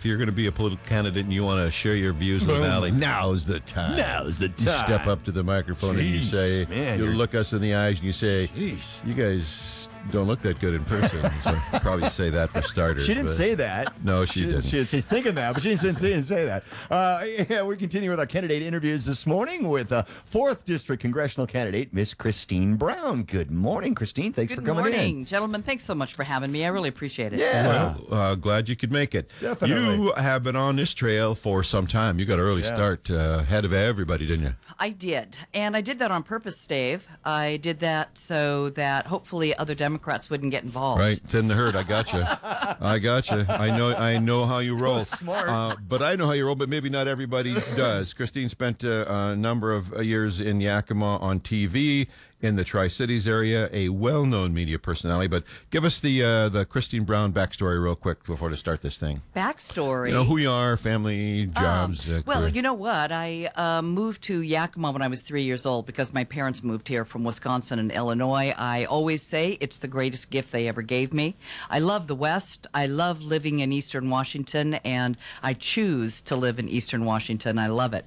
if you're going to be a political candidate and you want to share your views in the Valley, now's the time. Now's the You time. step up to the microphone and you say, man, you you're- look us in the eyes and you say, Jeez. you guys don't look that good in person. So probably say that for starters. She didn't but- say that. No, she didn't. She's thinking that, but she didn't say that. Yeah, we continue with our candidate interviews this morning with 4th District Congressional candidate, Miss Christine Brown. Good morning, Christine. Thanks for coming Good morning, in. gentlemen. Thanks so much for having me. I really appreciate it. Yeah. Well, glad you could make it. Definitely. You have been on this trail for some time. You got an early start ahead of everybody, didn't you? I did. And I did that on purpose, Dave. I did that so that hopefully other Democrats wouldn't get involved. Right, thin the herd. I got you. I got you. I know how you roll. Smart. But I know how you roll. But maybe not everybody does. Christine spent a number of years in Yakima on TV in the Tri-Cities area, a well-known media personality. But give us the Christine Brown backstory real quick before to start this thing. Backstory. You know who you are, family, jobs. Well, career. you know what? I moved to Yakima when I was 3 years old because my parents moved here from Wisconsin and Illinois. I always say it's the greatest gift they ever gave me. I love the West. I love living in Eastern Washington, and I choose to live in Eastern Washington. I love it.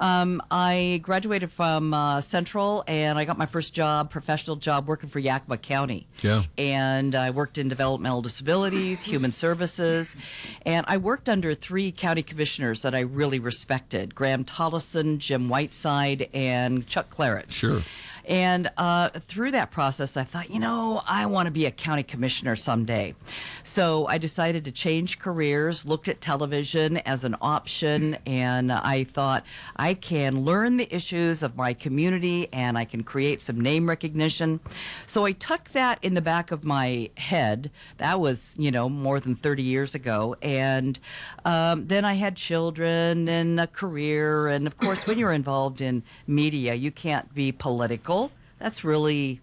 I graduated from Central, and I got my first professional job, working for Yakima County. Yeah. And I worked in developmental disabilities, human services, and I worked under 3 county commissioners that I really respected: Graham Tollison, Jim Whiteside, and Chuck Claret. Sure. And through that process, I thought, I want to be a county commissioner someday. So I decided to change careers, looked at television as an option, and I thought I can learn the issues of my community and I can create some name recognition. So I tucked that in the back of my head. That was, more than 30 years ago. And then I had children and a career. And of course, when you're involved in media, you can't be political. That's really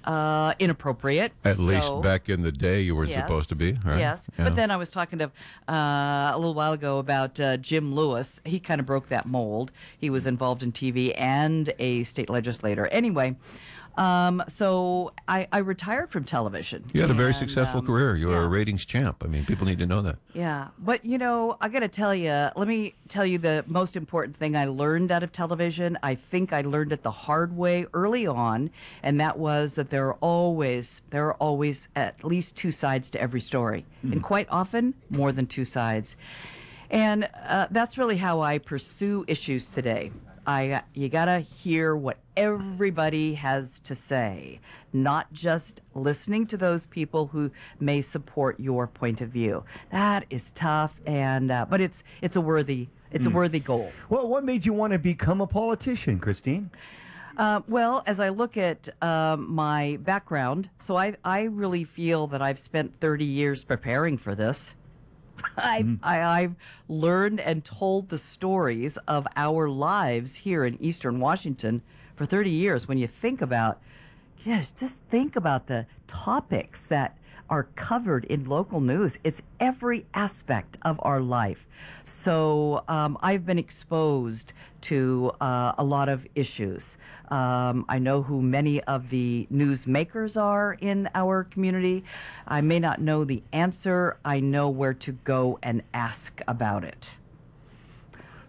inappropriate. At least back in the day, you weren't Yes. supposed to be, right? Yes. Yeah. But then I was talking to a little while ago about Jim Lewis. He kind of broke that mold. He was involved in TV and a state legislator. Anyway, so I retired from television. You had a very And, successful career. You were a ratings champ. I mean, people need to know that. Yeah. But, I got to tell you, let me tell you the most important thing I learned out of television. I think I learned it the hard way early on, and that was that there are always at least 2 sides to every story, and quite often more than 2 sides. And that's really how I pursue issues today. You gotta hear what everybody has to say, not just listening to those people who may support your point of view. That is tough, and but it's a worthy goal. Well, what made you want to become a politician, Christine? Well, as I look at my background, so I really feel that I've spent 30 years preparing for this. I've learned and told the stories of our lives here in Eastern Washington for 30 years. When you think about, just think about the topics that are covered in local news. It's every aspect of our life. So I've been exposed to a lot of issues. I know who many of the news makers are in our community. I may not know the answer. I know where to go and ask about it.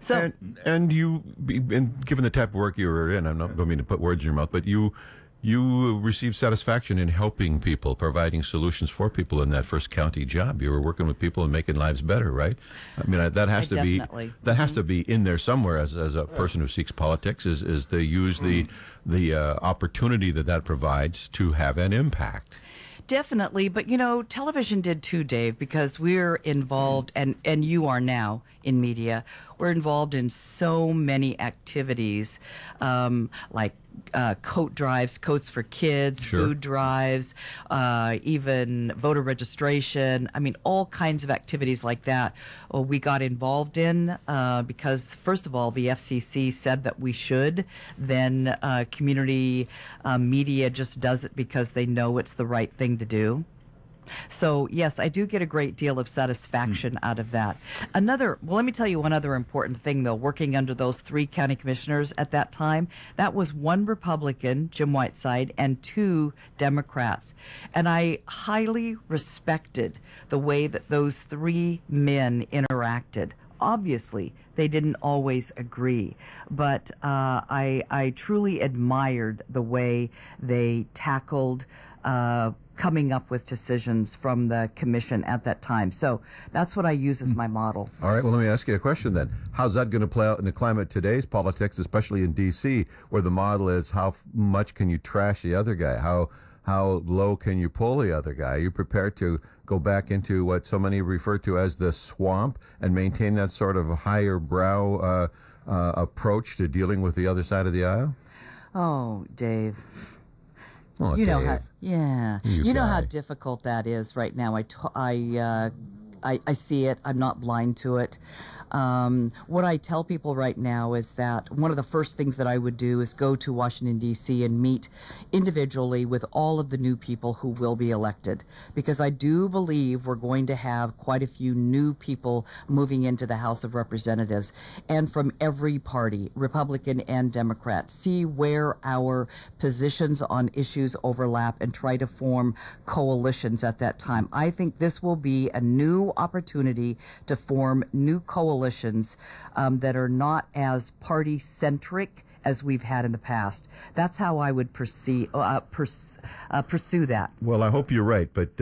So, and given the type of work you were in, I don't mean to put words in your mouth, but you received satisfaction in helping people, providing solutions for people in that first county job. You were working with people and making lives better, right? I mean, that has to be has to be in there somewhere as a person who seeks politics. Is to use the opportunity that provides to have an impact. Definitely, but television did too, Dave, because we're involved, and you are now in media. We're involved in so many activities, like coat drives, coats for kids, food drives, even voter registration. I mean, all kinds of activities like that we got involved in because, first of all, the FCC said that we should. Then community media just does it because they know it's the right thing to do. So, yes, I do get a great deal of satisfaction out of that. Let me tell you one other important thing, though, working under those 3 county commissioners at that time, that was 1 Republican, Jim Whiteside, and 2 Democrats. And I highly respected the way that those 3 men interacted. Obviously, they didn't always agree, but I truly admired the way they tackled coming up with decisions from the commission at that time. So that's what I use as my model. All right, well, let me ask you a question then. How's that going to play out in the climate today's politics, especially in D.C., where the model is how much can you trash the other guy? How low can you pull the other guy? Are you prepared to go back into what so many refer to as the swamp and maintain that sort of higher brow approach to dealing with the other side of the aisle? Oh, Dave. Oh, you know Dave. You know how difficult that is right now. I see it. I'm not blind to it. What I tell people right now is that one of the first things that I would do is go to Washington, D.C. and meet individually with all of the new people who will be elected, because I do believe we're going to have quite a few new people moving into the House of Representatives, and from every party, Republican and Democrat, see where our positions on issues overlap and try to form coalitions at that time. I think this will be a new opportunity to form new coalitions that are not as party-centric as we've had in the past. That's how I would pursue that. Well, I hope you're right, but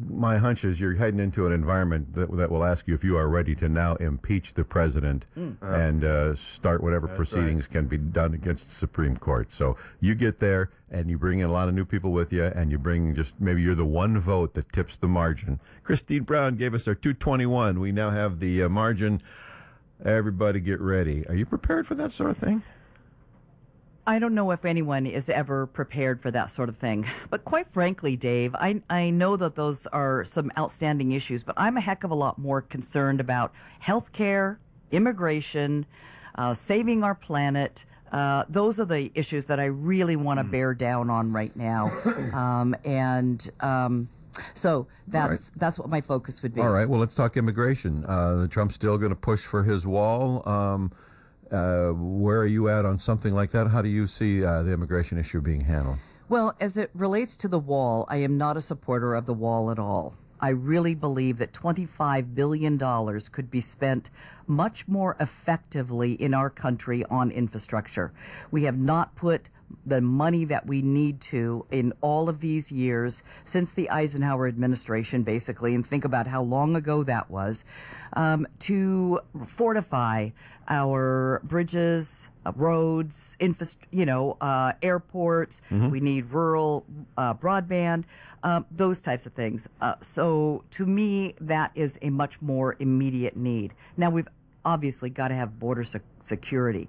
my hunch is you're heading into an environment that will ask you if you are ready to now impeach the president and start whatever proceedings can be done against the Supreme Court. So you get there and you bring in a lot of new people with you, and you bring maybe you're the one vote that tips the margin. Christine Brown gave us our 221. We now have the margin. Everybody get ready. Are you prepared for that sort of thing? I don't know if anyone is ever prepared for that sort of thing. But quite frankly, Dave, I know that those are some outstanding issues, but I'm a heck of a lot more concerned about health care, immigration, saving our planet. Those are the issues that I really want to bear down on right now. So that's what my focus would be. All right. Well, let's talk immigration. Trump's still going to push for his wall. Where are you at on something like that? How do you see the immigration issue being handled? Well, as it relates to the wall, I am not a supporter of the wall at all. I really believe that $25 billion could be spent much more effectively in our country on infrastructure. We have not put the money that we need to in all of these years since the Eisenhower administration, basically, and think about how long ago that was, to fortify our bridges, roads, airports. We need rural broadband, those types of things. So to me, that is a much more immediate need. Now, we've obviously got to have border security.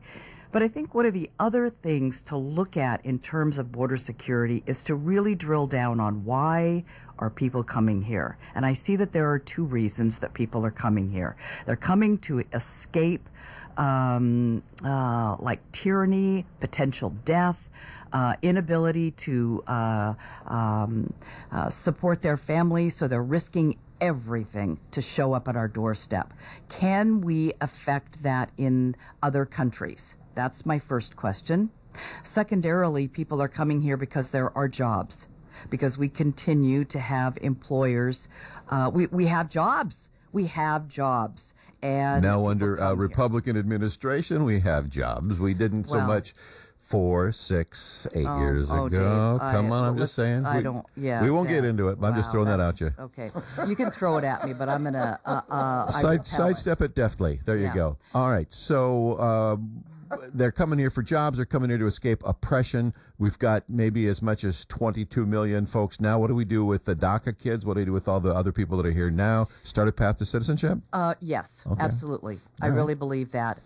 But I think one of the other things to look at in terms of border security is to really drill down on why are people coming here. And I see that there are 2 reasons that people are coming here. They're coming to escape like tyranny, potential death, inability to support their families, so they're risking everything to show up at our doorstep. Can we affect that in other countries? That's my first question. Secondarily, people are coming here because there are jobs, because we continue to have employers. We have jobs. We have jobs. And now under a Republican administration, we have jobs. We didn't so much 4, 6, 8 years ago. Dave, Come on, I'm just saying. We won't get into it, but I'm just throwing that out you. Okay. You can throw it at me, but I'm going to sidestep it deftly. There you go. All right. So they're coming here for jobs. They're coming here to escape oppression. We've got maybe as much as 22 million folks now. What do we do with the DACA kids? What do we do with all the other people that are here now? Start a path to citizenship? Yes, absolutely. I really believe that.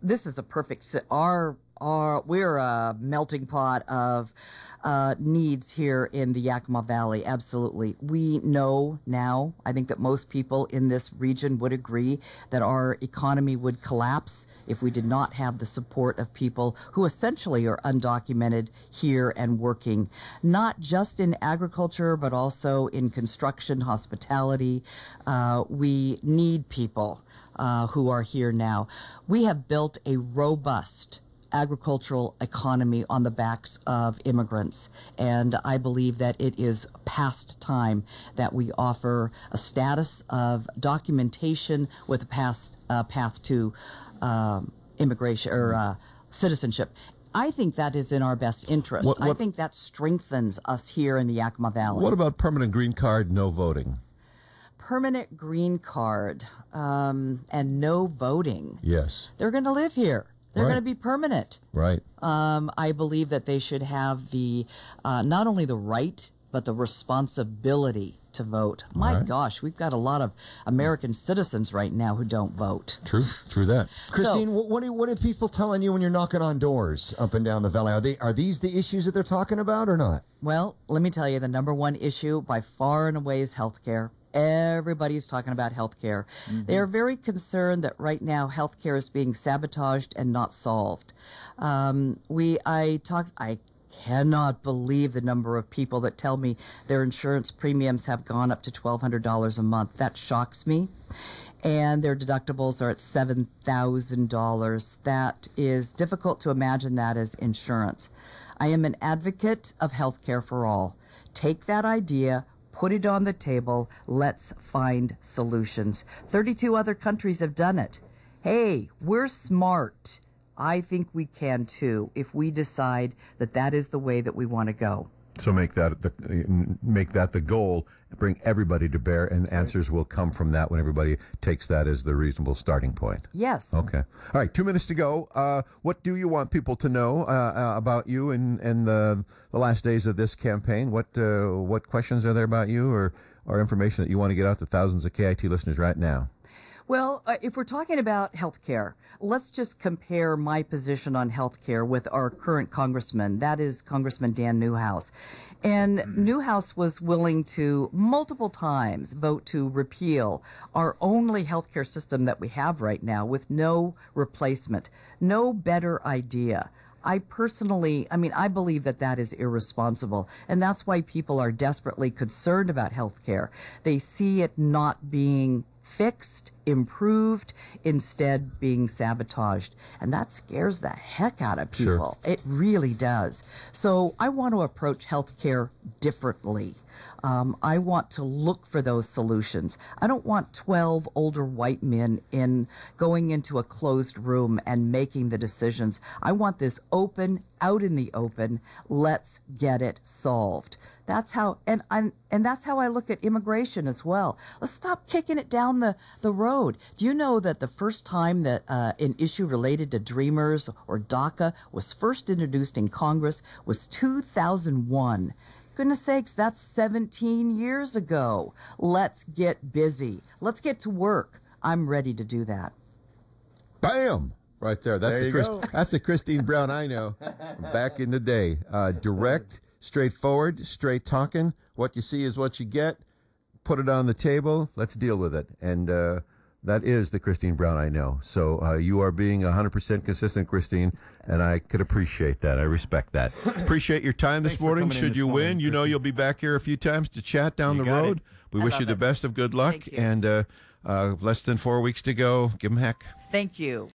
This is a perfect, our we're a melting pot of needs here in the Yakima Valley. Absolutely. We know now, I think that most people in this region would agree that our economy would collapse if we did not have the support of people who essentially are undocumented here and working, not just in agriculture, but also in construction, hospitality. We need people who are here now. We have built a robust agricultural economy on the backs of immigrants, and I believe that it is past time that we offer a status of documentation with a path to immigration or citizenship. I think that is in our best interest. I think that strengthens us here in the Yakima Valley. What about permanent green card, no voting? Permanent green card and no voting. Yes. They're going to live here. They're Right. going to be permanent. Right. I believe that they should have the not only the right, but the responsibility to vote. My right. gosh, we've got a lot of American citizens right now who don't vote. True that. Christine, what are people telling you when you're knocking on doors up and down the valley? Are these the issues that they're talking about or not? Well, let me tell you, the number one issue by far and away is health care. Everybody's talking about health care. They are very concerned that right now health care is being sabotaged and not solved. I cannot believe the number of people that tell me their insurance premiums have gone up to $1,200 a month. That shocks me. And their deductibles are at $7,000. That is difficult to imagine that as insurance. I am an advocate of health care for all. Take that idea, put it on the table. Let's find solutions. 32 other countries have done it. Hey, we're smart. I think we can too if we decide that that is the way that we want to go. So make that the goal. Bring everybody to bear, and answers will come from that when everybody takes that as the reasonable starting point. Yes. Okay. All right. 2 minutes to go. What do you want people to know about you in the last days of this campaign? What questions are there about you, or information that you want to get out to thousands of KIT listeners right now? Well, if we're talking about health care, let's just compare my position on health care with our current congressman. That is Congressman Dan Newhouse. And Newhouse was willing to multiple times vote to repeal our only health care system that we have right now with no replacement, no better idea. I believe that that is irresponsible, and that's why people are desperately concerned about health care. They see it not being fixed, improved, instead being sabotaged. And that scares the heck out of people. Sure. It really does. So I want to approach healthcare differently. I want to look for those solutions. I don't want 12 older white men going into a closed room and making the decisions. I want this open, out in the open. Let's get it solved. That's how, and that's how I look at immigration as well. Let's stop kicking it down the road. Do you know that the first time that an issue related to Dreamers or DACA was first introduced in Congress was 2001? Goodness sakes, that's 17 years ago. Let's get busy. Let's get to work. I'm ready to do that. Bam! Right there. That's the Christine Brown I know back in the day. Direct, straightforward, straight talking. What you see is what you get. Put it on the table. Let's deal with it. And that is the Christine Brown I know. So you are being 100% consistent, Christine, and I could appreciate that. I respect that. Appreciate your time this morning. Should you win, you know you'll be back here a few times to chat down the road. We wish you the best of good luck. And less than 4 weeks to go. Give them heck. Thank you.